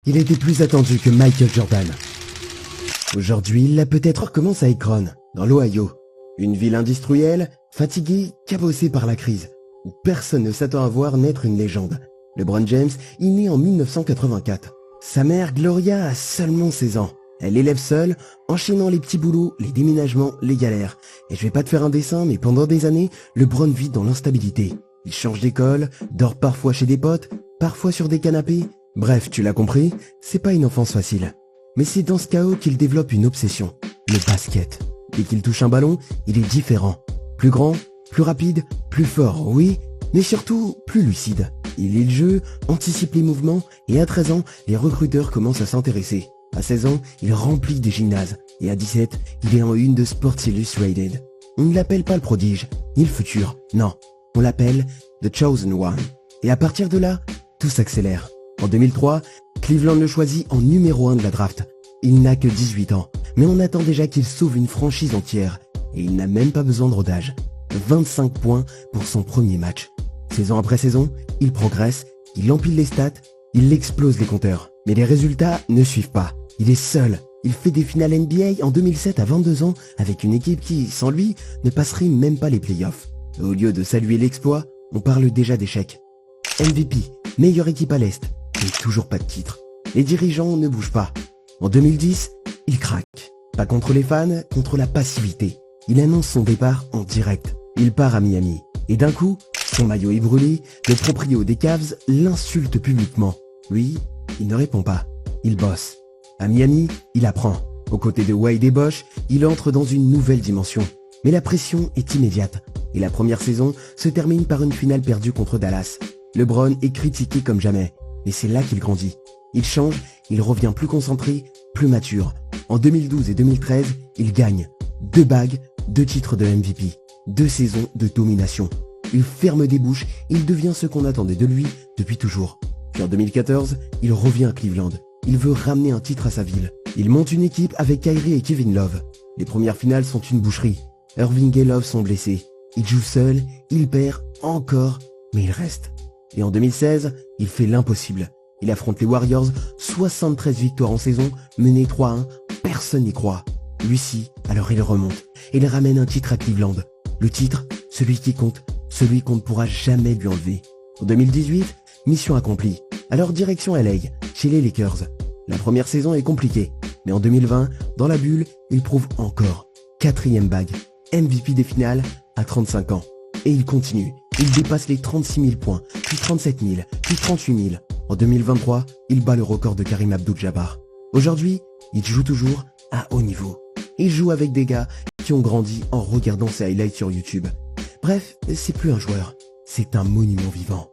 Il était plus attendu que Michael Jordan. Aujourd'hui, il l'a peut-être commence à Akron, dans l'Ohio. Une ville industrielle, fatiguée, cabossée par la crise, où personne ne s'attend à voir naître une légende. LeBron James est né en 1984. Sa mère, Gloria, a seulement 16 ans. Elle l'élève seule, enchaînant les petits boulots, les déménagements, les galères. Et je vais pas te faire un dessin, mais pendant des années, LeBron vit dans l'instabilité. Il change d'école, dort parfois chez des potes, parfois sur des canapés. Bref, tu l'as compris, c'est pas une enfance facile. Mais c'est dans ce chaos qu'il développe une obsession, le basket. Dès qu'il touche un ballon, il est différent. Plus grand, plus rapide, plus fort, oui, mais surtout plus lucide. Il lit le jeu, anticipe les mouvements, et à 13 ans, les recruteurs commencent à s'intéresser. À 16 ans, il remplit des gymnases, et à 17, il est en une de Sports Illustrated. On ne l'appelle pas le prodige, ni le futur, non, on l'appelle The Chosen One. Et à partir de là, tout s'accélère. En 2003, Cleveland le choisit en numéro 1 de la draft. Il n'a que 18 ans, mais on attend déjà qu'il sauve une franchise entière. Et il n'a même pas besoin de rodage. 25 points pour son premier match. Saison après saison, il progresse, il empile les stats, il explose les compteurs. Mais les résultats ne suivent pas. Il est seul. Il fait des finales NBA en 2007 à 22 ans avec une équipe qui, sans lui, ne passerait même pas les playoffs. Au lieu de saluer l'exploit, on parle déjà d'échec. MVP, meilleure équipe à l'Est, mais toujours pas de titre. Les dirigeants ne bougent pas. En 2010, il craque. Pas contre les fans, contre la passivité. Il annonce son départ en direct. Il part à Miami. Et d'un coup, son maillot est brûlé, le proprio des Cavs l'insulte publiquement. Lui, il ne répond pas. Il bosse. À Miami, il apprend. Aux côtés de Wade et Bosh, il entre dans une nouvelle dimension. Mais la pression est immédiate. Et la première saison se termine par une finale perdue contre Dallas. LeBron est critiqué comme jamais. Et c'est là qu'il grandit. Il change, il revient plus concentré, plus mature. En 2012 et 2013, il gagne 2 bagues, 2 titres de MVP, 2 saisons de domination. Il ferme des bouches, il devient ce qu'on attendait de lui depuis toujours. Puis en 2014, il revient à Cleveland. Il veut ramener un titre à sa ville. Il monte une équipe avec Kyrie et Kevin Love. Les premières finales sont une boucherie. Irving et Love sont blessés. Il joue seul, il perd encore, mais il reste. Et en 2016, il fait l'impossible. Il affronte les Warriors, 73 victoires en saison, mené 3-1, personne n'y croit. Lui-ci, alors il remonte. Et il ramène un titre à Cleveland. Le titre, celui qui compte, celui qu'on ne pourra jamais lui enlever. En 2018, mission accomplie. Alors direction LA, chez les Lakers. La première saison est compliquée. Mais en 2020, dans la bulle, il prouve encore. 4e bague, MVP des finales à 35 ans. Et il continue. Il dépasse les 36 000 points, puis 37 000, puis 38 000. En 2023, il bat le record de Karim Abdul-Jabbar. Aujourd'hui, il joue toujours à haut niveau. Il joue avec des gars qui ont grandi en regardant ses highlights sur YouTube. Bref, c'est plus un joueur, c'est un monument vivant.